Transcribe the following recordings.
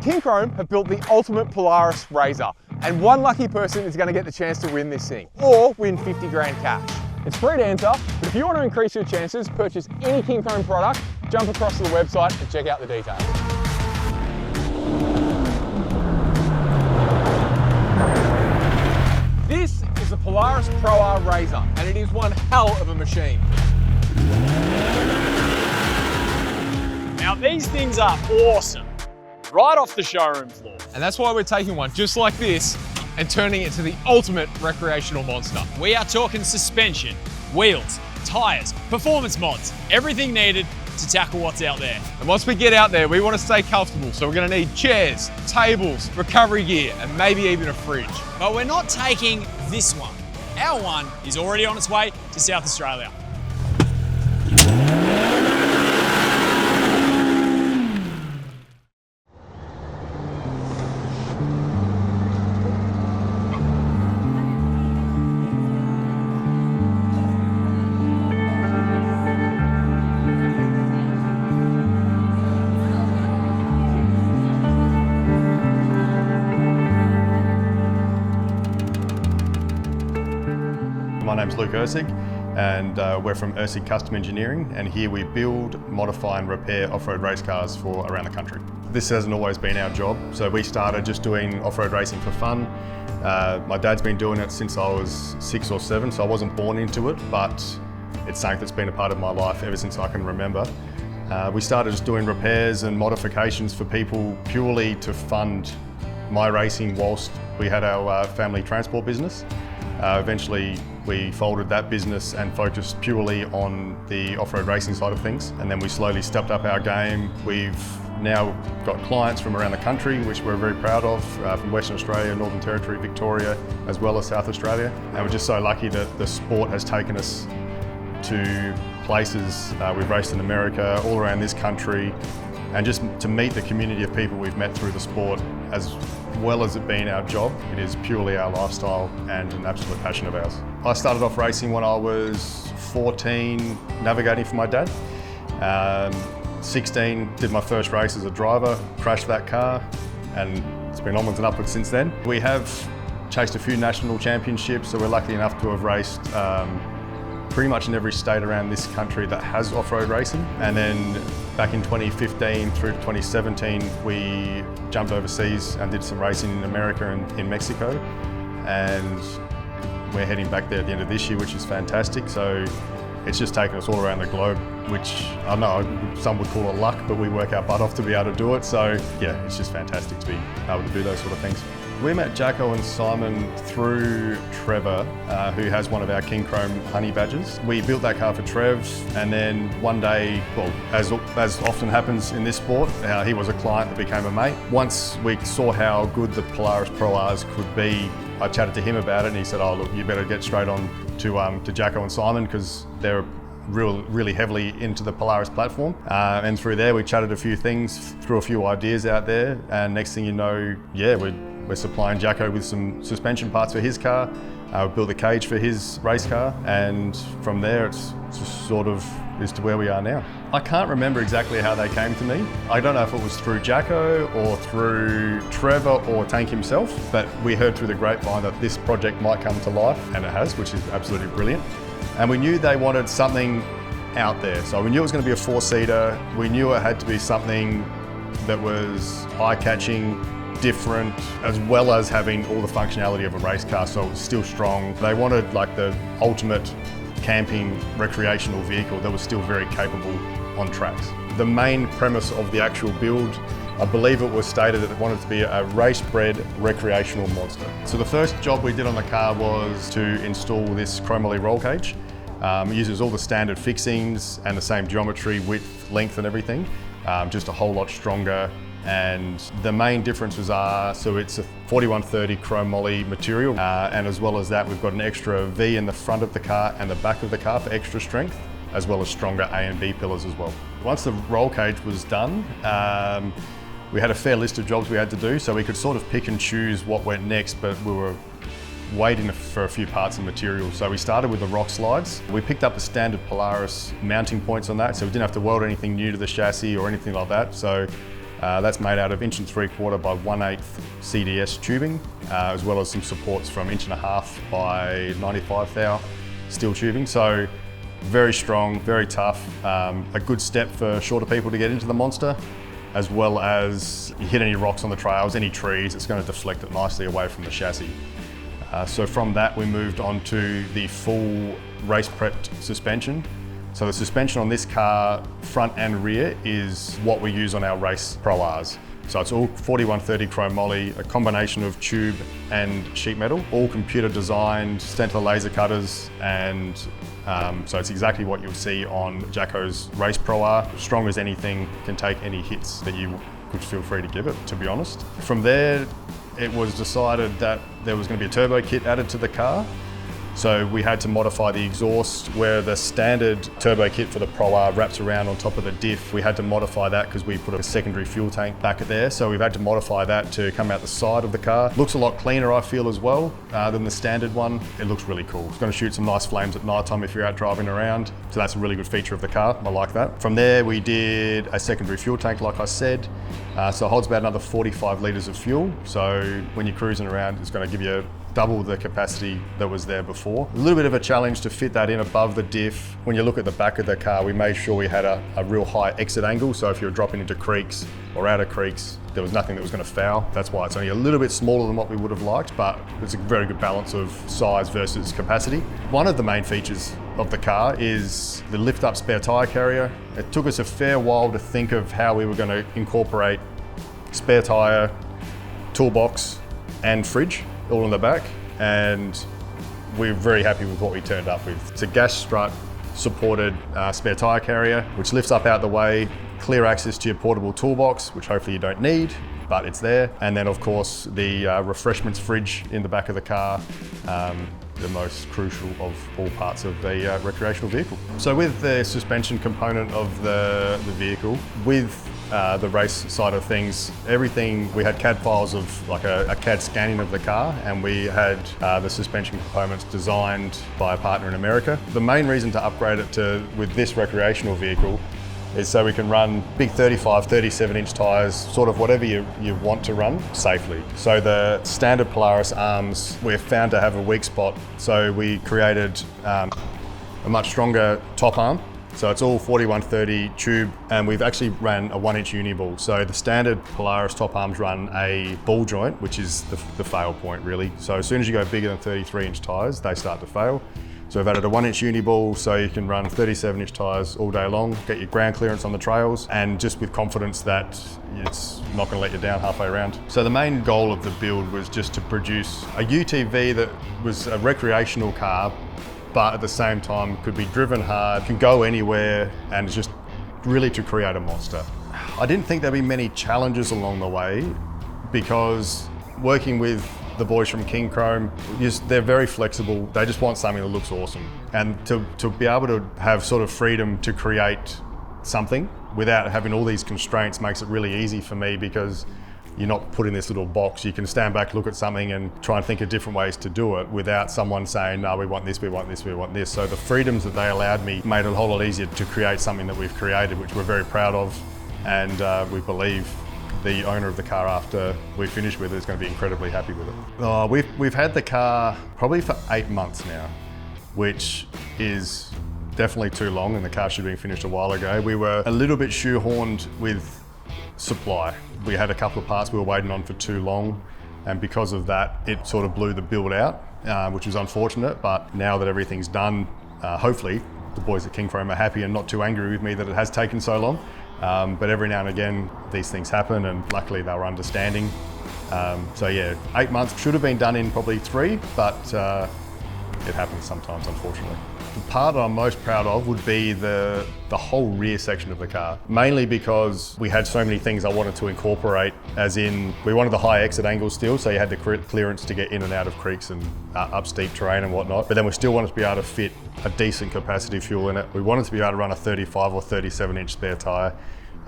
Kincrome have built the ultimate Polaris RZR, and one lucky person is going to get the chance to win this thing, or win 50 grand cash. It's free to enter, but if you want to increase your chances, purchase any Kincrome product, jump across to the website and check out the details. This is the Polaris Pro R RZR, and it is one hell of a machine. Now these things are awesome, right off the showroom floor. And that's why we're taking one just like this and turning it to the ultimate recreational monster. We are talking suspension, wheels, tyres, performance mods, everything needed to tackle what's out there. And once we get out there, we want to stay comfortable, so we're going to need chairs, tables, recovery gear, and maybe even a fridge. But we're not taking this one. Our one is already on its way to South Australia. My name's Erceg, and we're from Erseg Custom Engineering, and here we build, modify and repair off-road race cars for around the country. This hasn't always been our job, so we started just doing off-road racing for fun. My dad's been doing it since I was 6 or 7, so I wasn't born into it, but it's something that's been a part of my life ever since I can remember. We started just doing repairs and modifications for people purely to fund my racing whilst we had our family transport business. Eventually we folded that business and focused purely on the off-road racing side of things, and then we slowly stepped up our game. We've now got clients from around the country, which we're very proud of, from Western Australia, Northern Territory, Victoria, as well as South Australia. And we're just so lucky that the sport has taken us to places. We've raced in America, all around this country, and just to meet the community of people we've met through the sport, as well as it being our job, it is purely our lifestyle and an absolute passion of ours. I started off racing when I was 14, navigating for my dad. 16, did my first race as a driver, crashed that car, and it's been onwards and upwards since then. We have chased a few national championships, so we're lucky enough to have raced pretty much in every state around this country that has off-road racing. And then back in 2015 through to 2017, we jumped overseas and did some racing in America and in Mexico. And we're heading back there at the end of this year, which is fantastic. So it's just taken us all around the globe, which I know some would call it luck, but we work our butt off to be able to do it. So yeah, it's just fantastic to be able to do those sort of things. We met Jacko and Simon through Trevor, who has one of our Kincrome honey badges. We built that car for Trev, and then one day, well, as often happens in this sport, he was a client that became a mate. Once we saw how good the Polaris Pro Rs could be, I chatted to him about it, and he said, "Oh look, you better get straight on to Jacko and Simon, because they're really heavily into the Polaris platform." And through there, we chatted a few things, threw a few ideas out there, and next thing you know, yeah, we're supplying Jacko with some suspension parts for his car. We built a cage for his race car, and from there it's just sort of as to where we are now. I can't remember exactly how they came to me. I don't know if it was through Jacko or through Trevor or Tank himself, but we heard through the grapevine that this project might come to life, and it has, which is absolutely brilliant. And we knew they wanted something out there. So we knew it was going to be a 4-seater. We knew it had to be something that was eye-catching, different, as well as having all the functionality of a race car, so it was still strong. They wanted like the ultimate camping recreational vehicle that was still very capable on tracks. The main premise of the actual build, I believe it was stated that it wanted to be a race-bred recreational monster. So the first job we did on the car was to install this chromoly roll cage. It uses all the standard fixings and the same geometry, width, length and everything, just a whole lot stronger. And the main differences are, so it's a 4130 chromoly material, and as well as that, we've got an extra V in the front of the car and the back of the car for extra strength, as well as stronger A and B pillars as well. Once the roll cage was done, we had a fair list of jobs we had to do, so we could sort of pick and choose what went next, but we were waiting for a few parts and materials. So we started with the rock slides. We picked up the standard Polaris mounting points on that, so we didn't have to weld anything new to the chassis or anything like that. So That's made out of 1.75" by 1/8 CDS tubing, as well as some supports from 1.5" by 95 thou steel tubing. So very strong, very tough, a good step for shorter people to get into the monster, as well as you hit any rocks on the trails, any trees, it's going to deflect it nicely away from the chassis. So from that we moved on to the full race prepped suspension. So the suspension on this car, front and rear, is what we use on our race Pro Rs. So it's all 4130 chrome moly, a combination of tube and sheet metal, all computer designed, sent to laser cutters, and so it's exactly what you'll see on Jacko's race Pro R. Strong as anything, can take any hits that you could feel free to give it, to be honest. From there, it was decided that there was going to be a turbo kit added to the car. So we had to modify the exhaust where the standard turbo kit for the Pro R wraps around on top of the diff. We had to modify that because we put a secondary fuel tank back there. So we've had to modify that to come out the side of the car. Looks a lot cleaner, I feel, as well, than the standard one. It looks really cool. It's going to shoot some nice flames at night time if you're out driving around. So that's a really good feature of the car. I like that. From there, we did a secondary fuel tank, like I said. So it holds about another 45 litres of fuel. So when you're cruising around, it's going to give you double the capacity that was there before. A little bit of a challenge to fit that in above the diff. When you look at the back of the car, we made sure we had a real high exit angle. So if you're dropping into creeks or out of creeks, there was nothing that was going to foul. That's why it's only a little bit smaller than what we would have liked, but it's a very good balance of size versus capacity. One of the main features of the car is the lift up spare tyre carrier. It took us a fair while to think of how we were going to incorporate spare tyre, toolbox and fridge all in the back, and we're very happy with what we turned up with. It's a gas strut supported spare tyre carrier, which lifts up out the way, clear access to your portable toolbox, which hopefully you don't need, but it's there. And then of course the refreshments fridge in the back of the car, the most crucial of all parts of the recreational vehicle. So with the suspension component of the vehicle, with the race side of things, everything, we had CAD files of like a CAD scanning of the car, and we had the suspension components designed by a partner in America. The main reason to upgrade it with this recreational vehicle is so we can run big 35, 37-inch tyres, sort of whatever you want to run safely. So the standard Polaris arms, we're found to have a weak spot, so we created a much stronger top arm. So it's all 4130 tube, and we've actually ran a 1-inch uni ball. So the standard Polaris top arms run a ball joint, which is the fail point really. So as soon as you go bigger than 33-inch tyres, they start to fail. So we've added a 1-inch uni ball so you can run 37-inch tyres all day long, get your ground clearance on the trails, and just with confidence that it's not going to let you down halfway around. So the main goal of the build was just to produce a UTV that was a recreational car, but at the same time could be driven hard, can go anywhere, and just really to create a monster. I didn't think there'd be many challenges along the way, because working with the boys from Kincrome, they're very flexible. They just want something that looks awesome. And to be able to have sort of freedom to create something without having all these constraints makes it really easy for me, because you're not put in this little box. You can stand back, look at something and try and think of different ways to do it without someone saying, no, we want this, we want this, we want this. So the freedoms that they allowed me made it a whole lot easier to create something that we've created, which we're very proud of. And we believe the owner of the car, after we finish with it, is going to be incredibly happy with it. We've had the car probably for 8 months now, which is definitely too long, and the car should have been finished a while ago. We were a little bit shoehorned with supply. We had a couple of parts we were waiting on for too long, and because of that, it sort of blew the build out, which was unfortunate. But now that everything's done, hopefully the boys at Kincrome are happy and not too angry with me that it has taken so long. But every now and again, these things happen, and luckily they were understanding. So yeah, 8 months, should have been done in probably 3, but it happens sometimes, unfortunately. The part that I'm most proud of would be the whole rear section of the car, mainly because we had so many things I wanted to incorporate, as in we wanted the high exit angle still, so you had the clearance to get in and out of creeks and up steep terrain and whatnot, but then we still wanted to be able to fit a decent capacity fuel in it. We wanted to be able to run a 35 or 37-inch spare tyre,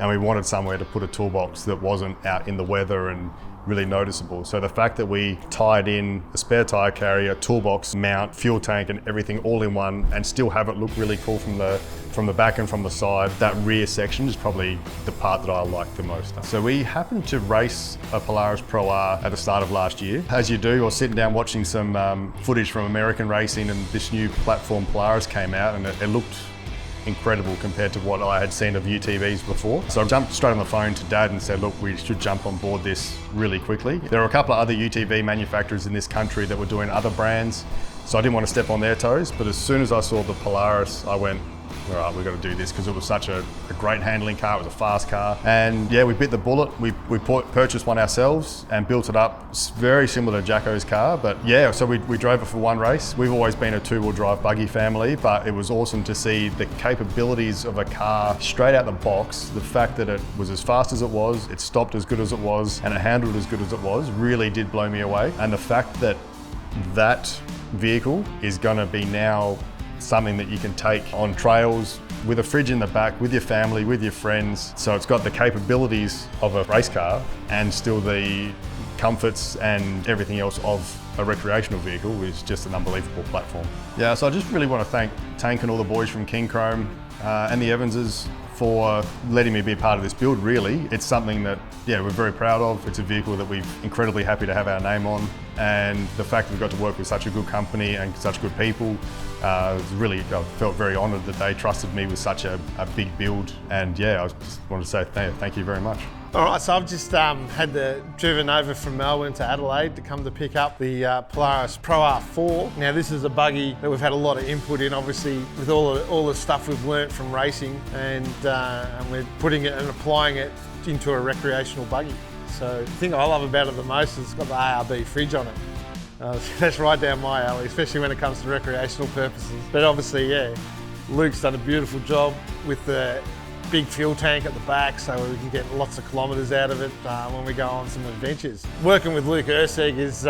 and we wanted somewhere to put a toolbox that wasn't out in the weather and really noticeable. So the fact that we tied in a spare tyre carrier, toolbox, mount, fuel tank and everything all in one, and still have it look really cool from the back and from the side, that rear section is probably the part that I like the most. So we happened to race a Polaris Pro R at the start of last year. As you do, I was sitting down watching some footage from American racing, and this new platform Polaris came out, and it looked incredible compared to what I had seen of UTVs before. So I jumped straight on the phone to Dad and said, look, we should jump on board this really quickly. There are a couple of other UTV manufacturers in this country that were doing other brands, so I didn't want to step on their toes, but as soon as I saw the Polaris, I went, all right, we've got to do this, because it was such a great handling car, it was a fast car. And yeah, we bit the bullet. We purchased one ourselves and built it up. It's very similar to Jacko's car, but yeah, so we drove it for one race. We've always been a two-wheel drive buggy family, but it was awesome to see the capabilities of a car straight out the box. The fact that it was as fast as it was, it stopped as good as it was, and it handled as good as it was really did blow me away. And the fact that that vehicle is going to be now something that you can take on trails with a fridge in the back, with your family, with your friends. So it's got the capabilities of a race car and still the comforts and everything else of a recreational vehicle, which is just an unbelievable platform. Yeah, so I just really want to thank Tank and all the boys from Kincrome and the Evanses for letting me be a part of this build, really. It's something that, yeah, we're very proud of. It's a vehicle that we're incredibly happy to have our name on. And the fact that we've got to work with such a good company and such good people, I felt very honoured that they trusted me with such a big build. And yeah, I just wanted to say thank you very much. All right, so I've just driven over from Melbourne to Adelaide to come to pick up the Polaris Pro R4. Now this is a buggy that we've had a lot of input in, obviously, with all the stuff we've learnt from racing, and we're putting it and applying it into a recreational buggy. So the thing I love about it the most is it's got the ARB fridge on it. That's right down my alley, especially when it comes to recreational purposes. But obviously, yeah, Luke's done a beautiful job with the big fuel tank at the back, so we can get lots of kilometres out of it when we go on some adventures. Working with Luke Erseg is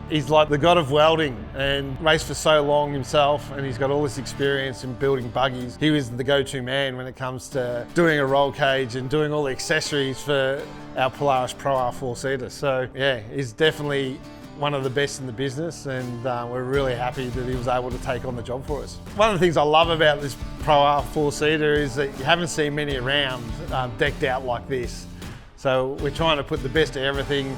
he's like the god of welding, and raced for so long himself, and he's got all this experience in building buggies. He was the go-to man when it comes to doing a roll cage and doing all the accessories for our Polaris Pro R 4-seater. So yeah, he's definitely one of the best in the business, and we're really happy that he was able to take on the job for us. One of the things I love about this Pro R 4-seater is that you haven't seen many around decked out like this. So we're trying to put the best of everything,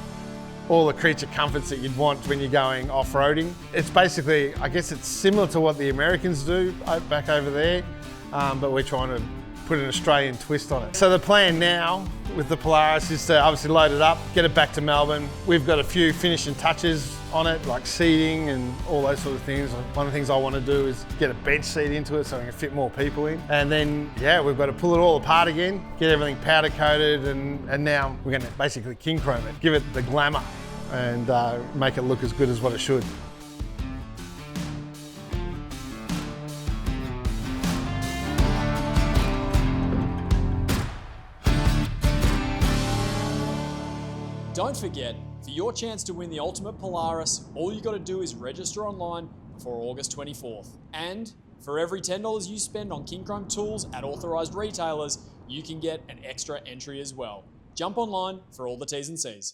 all the creature comforts that you'd want when you're going off-roading. It's basically, I guess it's similar to what the Americans do back over there, but we're trying to put an Australian twist on it. So the plan now with the Polaris is to obviously load it up, get it back to Melbourne. We've got a few finishing touches on it, like seating and all those sort of things. One of the things I want to do is get a bench seat into it so we can fit more people in. And then, yeah, we've got to pull it all apart again, get everything powder coated, and now we're going to basically Kincrome it, give it the glamour and make it look as good as what it should. Don't forget, for your chance to win the Ultimate Polaris, all you got to do is register online before August 24th. And for every $10 you spend on Kincrome tools at authorised retailers, you can get an extra entry as well. Jump online for all the T's and C's.